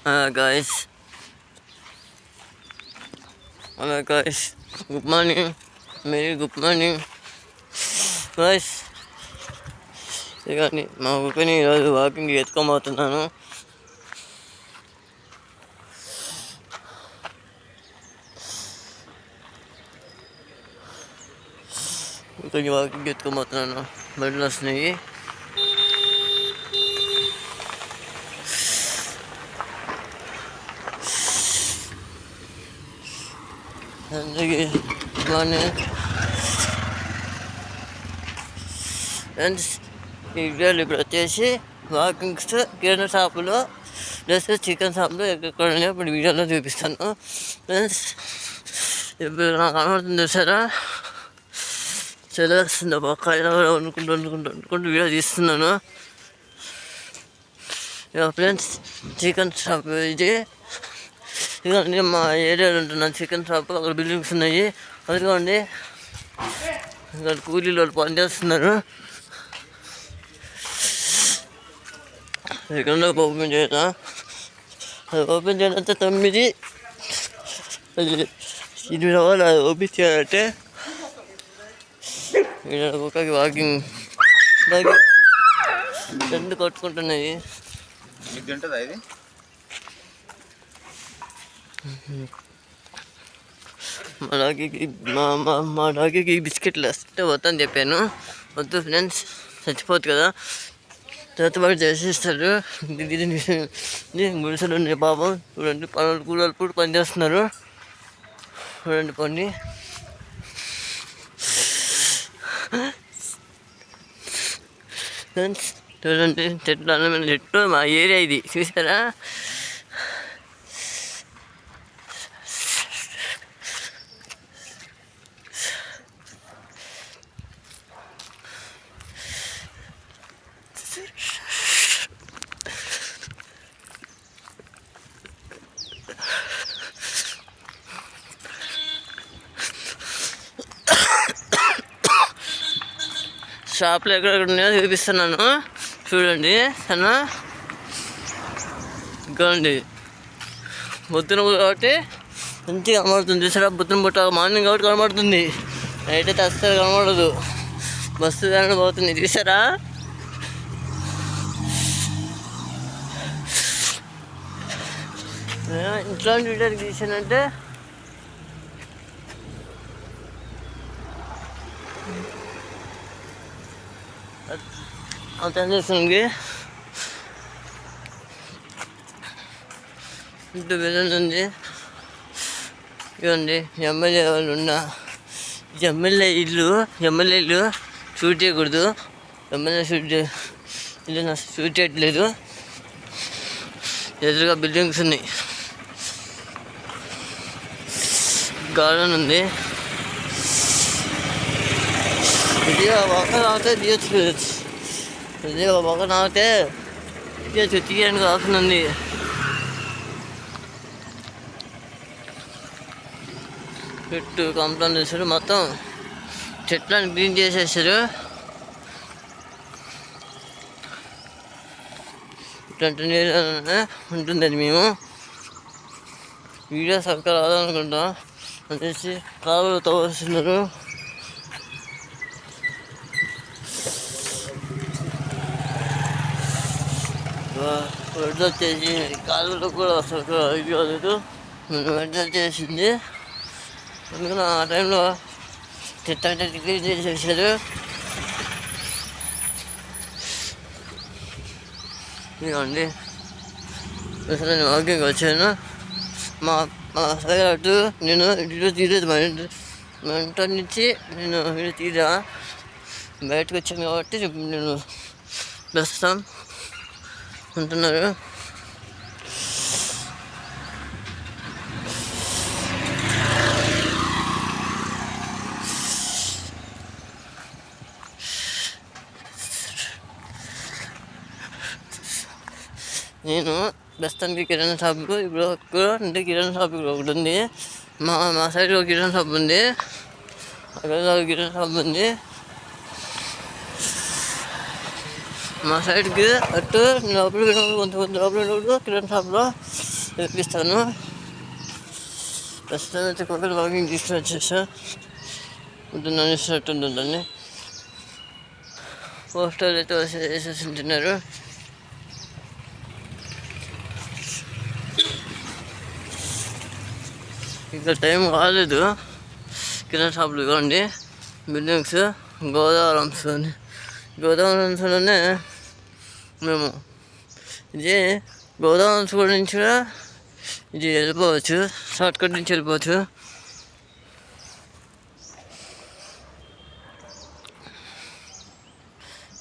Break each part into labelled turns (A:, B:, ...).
A: Guys, hello guys, good morning, very good morning guys. కానీ మా ఊపిని ఈరోజు వాకింగ్ ఎత్తుకోబోతున్నాను. ఇక్కడికి వాకింగ్ ఎత్తుకోబోతున్నాను. బండ్లు వస్తున్నాయి. అందుకే ఫ్రెండ్స్ ఈ వీడియోలు ఇప్పుడు వచ్చేసి వాకింగ్స్ కిరాణా షాపులో ప్లస్ చికెన్ షాప్లో ఎక్కడ ఇప్పుడు వీడియోలో చూపిస్తాను. ఫ్రెండ్స్ ఇప్పుడు నాకు కనబడుతుంది చూసారా, చదివేస్తుంది పక్క అనుకుంటూ వీడియో తీస్తున్నాను. ఇక ఫ్రెండ్స్ చికెన్ షాప్ ఇది. ఇదిగోండి మా ఏరియాలో ఉంటున్నాను చికెన్ షాప్. అక్కడ బిల్డింగ్స్ ఉన్నాయి. అదిగోండి ఇక్కడ కూలీలు వాళ్ళు పనిచేస్తున్నారు. ఇక్కడ ఓపెన్ చేయనా, అది ఓపెన్ చేయాలంటే 9 రూపాయలు అది ఓపెన్ చేయాలంటే. ఇక్కడ కుక్కకి వాకింగ్ రెండు కొట్టుకుంటున్నాయి. మా డాగీకి బిస్కెట్లు వేస్తే వద్దని చెప్పాను. వద్దు ఫ్రెండ్స్, చచ్చిపోతుంది కదా. చేతబడి చేసేస్తారు. గుడిసెలు ఉన్నాయి పాపం. చూడండి కూలీలు కూడా పనిచేస్తున్నారు. చూడండి పని. ఫ్రెండ్స్ చూడండి చెట్లు అందమైన చెట్లు. మా ఏరియా ఇది చూసారా. షాప్లో ఎక్కడెక్కడ ఉన్నాయో చూపిస్తున్నాను. చూడండి సన్నా ఇంకోండి బుద్ధున కాబట్టి మంచిగా కనబడుతుంది. చూసారా బుద్ధున పుట్ట మార్నింగ్ కాబట్టి కనబడుతుంది. నైట్ అయితే అస్సలు కనబడదు. బస్సు దాని పోతుంది చూసారా. ఇంట్లో వీడియోకి తీసానంటే అర్థం చేస్తుంది. ఇంటూ వెళ్ళుంది. ఇవ్వండి ఎమ్మెల్యే వాళ్ళు ఉన్న ఎమ్మెల్యే ఇల్లు షూట్ చేయకూడదు. ఎమ్మెల్యే ఇల్లు నా షూట్ చేయట్లేదు. ఎదురుగా బిల్డింగ్స్ ఉన్నాయి. గార్డెన్ ఉంది. ఇది ఒక నాకితే తీయచ్చు. ఇది ఒక నాకితే తీయడానికి ఆప్షన్ ఉంది. చెట్టు కంప్లైంట్ చేశారు. మొత్తం చెట్లను క్లీన్ చేసేసారు. ఇట్లాంటి నీళ్ళు ఉంటుంది. అది మేము వీడియో సరిగ్గా రాదనుకుంటాం అనేసి కాలువలు తవ్వేస్తున్నారు. వెంట వచ్చేసి కాలువలో కూడా అసలు ఐడియా లేదు. వెంట వచ్చేసింది. అందుకని ఆ టైంలో చెత్త క్లీన్ చేసేసారు. ఇదిగోండి అసలు నేను వాకింగ్ వచ్చాను. మా సైడ్ అటు నేను వీడియో తీయలేదు. మా ఇంట్లో నుంచి నేను వీడియో తీరా బయటకు వచ్చాను కాబట్టి నేను ప్రస్తుతం ఉంటున్నారు. నేను ప్రస్తుతానికి కిరాణా షాపు ఇప్పుడు అంటే కిరాణా షాప్ ఒకటి ఉంది. మా సైడ్ ఒక కిరాణా షాప్ ఉంది. అక్కడ కిరాణా షాప్ ఉంది. మా సైడ్కి అటు లోపలికి కొంచెం లోపలికి కిరాణా షాప్లో చూపిస్తాను. ప్రస్తుతం అయితే కొబ్బరి వాకింగ్ తీసుకుని వచ్చేసా. పొద్దున్న అనేసినట్టు ఉంటుందండి. పోస్టర్లు అయితే వేసేసి తిన్నారు. ఇంకా టైం కాలేదు. కిరాణా షాపులు ఇవ్వండి, బిల్డింగ్స్ గోదావరంలోనే మేము ఇది గోదావరి కూడా నుంచి కూడా ఇది వెళ్ళిపోవచ్చు, షార్ట్కట్ నుంచి వెళ్ళిపోవచ్చు.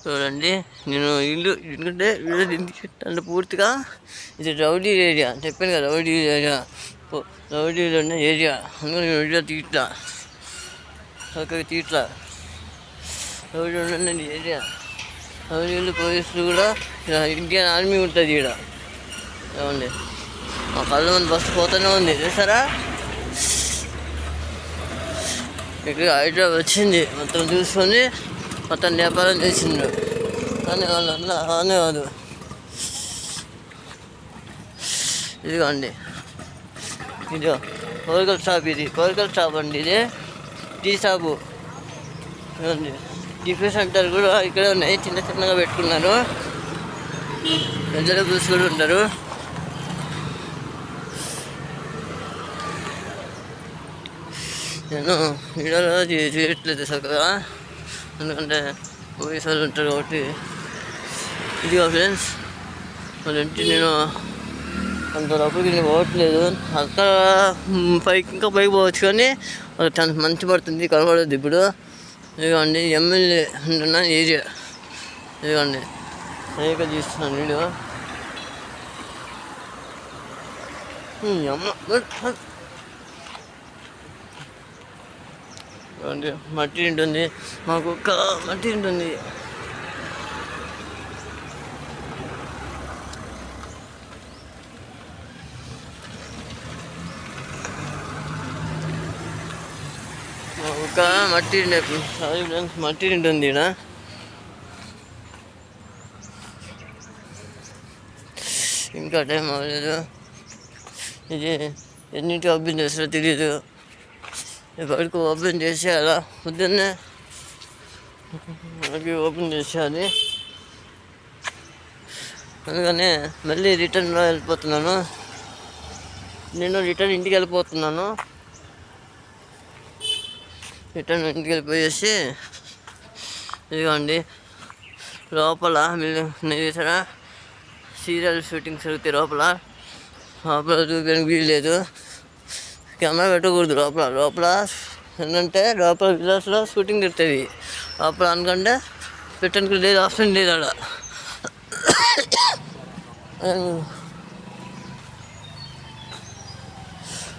A: చూడండి, నేను ఇల్లు ఎందుకంటే వీళ్ళు పూర్తిగా ఇది రౌడీ ఏరియా చెప్పాను కదా, రౌడీలు ఉన్న ఏరియా. అందుకని నేను వీడియో తీట్లా రౌడీలు ఉన్న ఏరియా. రౌడీలు పోలీసులు కూడా ఇండియన్ ఆర్మీ ఉంటుంది ఇక్కడ. ఏమండి, మా కళ్ళ మంది బస్సు పోతూనే ఉంది చూసారా. ఇక్కడ హైదరాబాద్ వచ్చింది, మొత్తం చూసుకొని మొత్తం వ్యాపారం చేసిండ్రు. కానీ వాళ్ళు అనే కాదు. ఇదిగోండి, ఇది కోరికల షాప్. ఇది కోరికల షాప్ అండి. ఇది టీ షాపు. చూడండి, టిఫిన్ సెంటర్ కూడా ఇక్కడే ఉన్నాయి, చిన్న చిన్నగా పెట్టుకున్నారు. వెజిటేబుల్స్ కూడా ఉంటారు. నేను వీడియోలో చేయట్లేదు చక్కగా, ఎందుకంటే మూవీస్ వాళ్ళు ఉంటారు కాబట్టి. ఇదిగో ఫ్రెండ్స్, వాళ్ళ ఇంటి నేను అంత లోపలికి నేను పోవట్లేదు. అక్కడ ఇంకా పైకి పోవచ్చు, కానీ వాళ్ళకి చాలా మంచి పడుతుంది, కనబడదు ఇప్పుడు. ఇదిగోండి, ఎమ్మెల్యే ఉంటున్న ఏరియా. ఇదిగోండి, సరిగ్గా తీస్తున్నాను వీడియో. మట్టి ఉంటుంది, మాకు ఒక్క మట్టి ఉంటుంది. ఒక మట్టి ఉంటుంది ఈడ. ఇంకా టైం అవ్వలేదు. ఇది ఎన్నింటికి ఓపెన్ చేస్తారో తెలియదు. ఎప్పటికి ఓపెన్ చేసేయాలా, పొద్దున్నే మనకి ఓపెన్ చేసేయాలి. అందుకనే మళ్ళీ రిటర్న్లో వెళ్ళిపోతున్నాను. నేను రిటర్న్ ఇంటికి వెళ్ళిపోతున్నాను. ఇంటికి వెళ్ళిపోయేసి ఇదిగోండి, లోపల మీరు చూసారా, సీరియల్ షూటింగ్స్ జరుగుతాయి లోపల చూపించడానికి వీల్లేదు. కెమెరా పెట్టకూడదు లోపల. ఏంటంటే లోపల విలాస్లో షూటింగ్ జరుగుతుంది. లోపల అనుకుంటే పెట్టడానికి లేదు, ఆప్షన్ లేదు అక్కడ.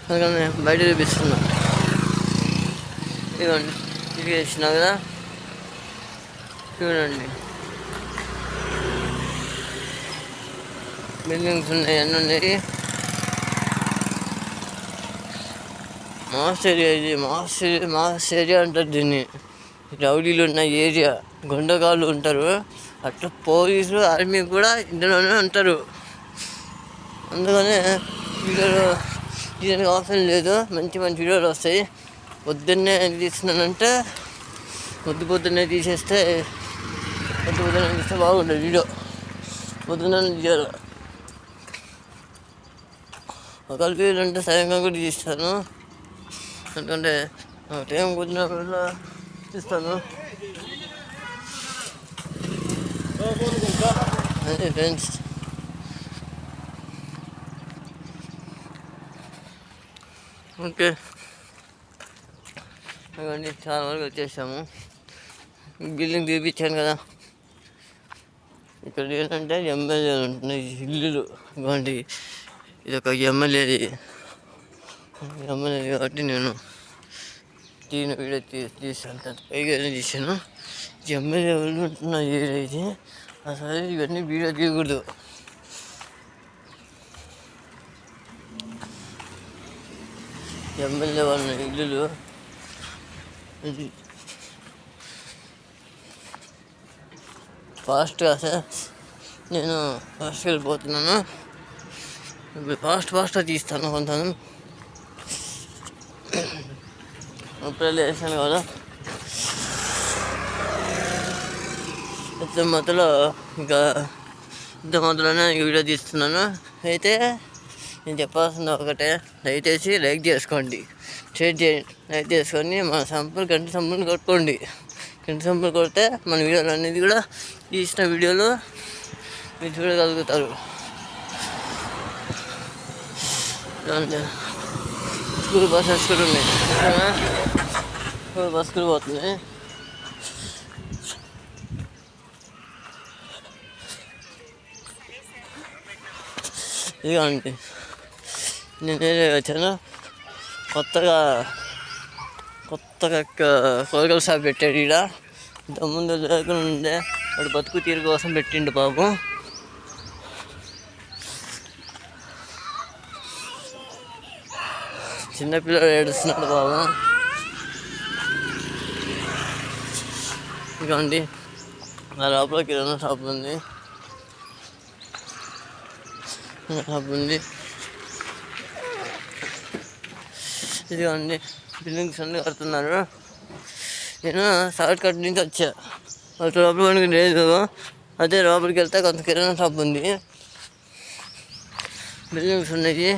A: అందుకని బయట చూపిస్తున్నా. ఇదిగోండి, ఇది వేసినా కదా, చూడండి. బిల్డింగ్స్ ఉన్నాయి, అన్నీ ఉన్నాయి. మాస్ ఏరియా ఇది. మాస్ ఏరియా అంటారు దీన్ని. రౌడీలు ఉన్న ఏరియా, గుండగాళ్ళు ఉంటారు. అట్లా పోలీసులు, ఆర్మీ కూడా ఇందులోనే ఉంటారు. అందుకనే వీడియోలో తీయడానికి ఆప్షన్ లేదు. మంచి వీడియోలు వస్తాయి. పొద్దున్నే తీస్తున్నానంటే పొద్దున్నే తీస్తే బాగుంటుంది వీడియో. పొద్దున్నే తీయాలి. ఒకవేళ వీళ్ళంటే సాయంకాలం కూడా తీస్తాను, ఎందుకంటే టైం కుదిరినప్పుడు తీస్తాను. అదే ఫ్రెండ్స్, ఓకే. ఇవన్నీ చాలా వరకు వచ్చేసాము. బిల్డింగ్ చూపించాను కదా. ఇక్కడ ఏంటంటే ఎమ్మెల్యేలు ఉంటున్నాయి ఇల్లులు. ఇవ్వండి, ఇది ఒక ఎమ్మెల్యేది కాబట్టి నేను వీడియో తీసాను. పైగా తీసాను. ఎమ్మెల్యే వాళ్ళు ఉంటున్న ఏరియా ఇది. అసలు ఇవన్నీ వీడియో తీయకూడదు. ఎమ్మెల్యే వాళ్ళ ఇల్లులు ఇది. ఫాస్ట్గా సార్, నేను ఫాస్ట్గా వెళ్ళిపోతున్నాను. ఫాస్ట్గా తీస్తాను కొంచెం. ఇప్పుడే లేసాను కదా, మొదలు ఇంకా మొదలునే వీడియో తీస్తున్నాను. అయితే నేను చెప్పాల్సింది ఒకటే, దయచేసి లైక్ చేసుకోండి, షేర్ చేయండి, లైక్ చేసుకొని మన గంట సంపూర్ణ కొట్టుకోండి. గంట సంపూర్ణ కొడితే మన వీడియోలు అనేది కూడా తీసిన వీడియోలు మీరు చూడగలుగుతారు. స్కూల్ బస్సెస్ కూడా ఉన్నాయి, స్కూల్ బస్ కూడా పోతుంది. ఇదిగోండి, నేను వచ్చాను. కొత్తగా కూరగాయల షాప్ పెట్టాడు ఈడ. ఇంతకుముందు లేకుండా ఉండే, వాడు బతుకు తీరు కోసం పెట్టిండు పాపం. చిన్నపిల్లడు ఏడుస్తున్నాడు పాపం. ఇదిగోండి, నా లోపల కిరాణా షాప్ ఉంది. ఇదిగోండి, బిల్డింగ్స్ అన్నీ కడుతున్నారు. నేను షార్ట్ కట్ నుంచి వచ్చా, అటు లోపలికి లేదు. అదే లోపలికి వెళ్తే కొంత కిరాణా షాప్ ఉంది, బిల్డింగ్స్ ఉన్నాయి.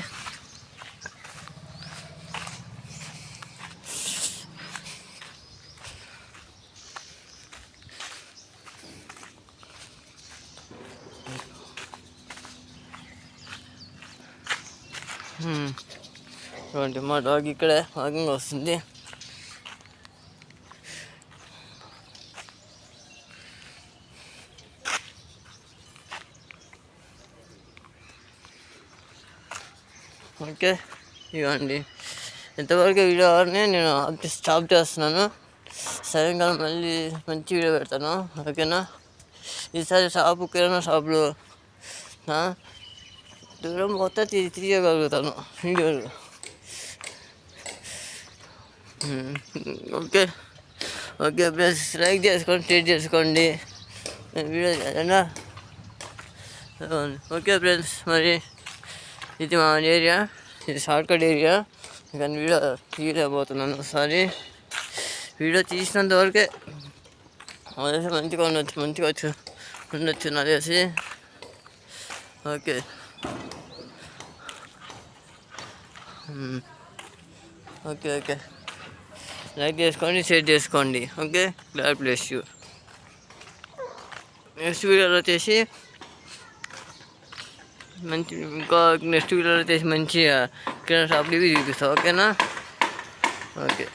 A: చూడండి, మా డాగ్ ఇక్కడే వాకింగ్ వస్తుంది. ఓకే, ఇవ్వండి ఎంతవరకు వీడియో నేను స్టాప్ చేస్తున్నాను. సాయంకాలం మళ్ళీ మంచి వీడియో పెడతాను, ఓకేనా? ఈసారి కిరాణా షాపులో దూరం మొత్తం తీయగలుగుతాను వీడియోలు. ఓకే ప్లీజ్ లైక్ చేసుకోండి, షేర్ చేసుకోండి వీడియో చేయాలా. ఓకే ఫ్రెండ్స్, మరి ఇది మా ఏరియా, ఇది షార్ట్కట్ ఏరియా. కానీ వీడియో తీయలేకపోతున్నాను. ఒకసారి వీడియో తీసినంత వరకే అదేసి మంచిగా ఉండొచ్చు అదేసి. ఓకే ఓకే లైక్ చేసుకోండి, షేర్ చేసుకోండి. Okay, God bless you. Next వీడియోలో వచ్చేసి మంచిగా కిరాణా షాప్లు ఇవి చూపిస్తాను, ఓకేనా? ఓకే.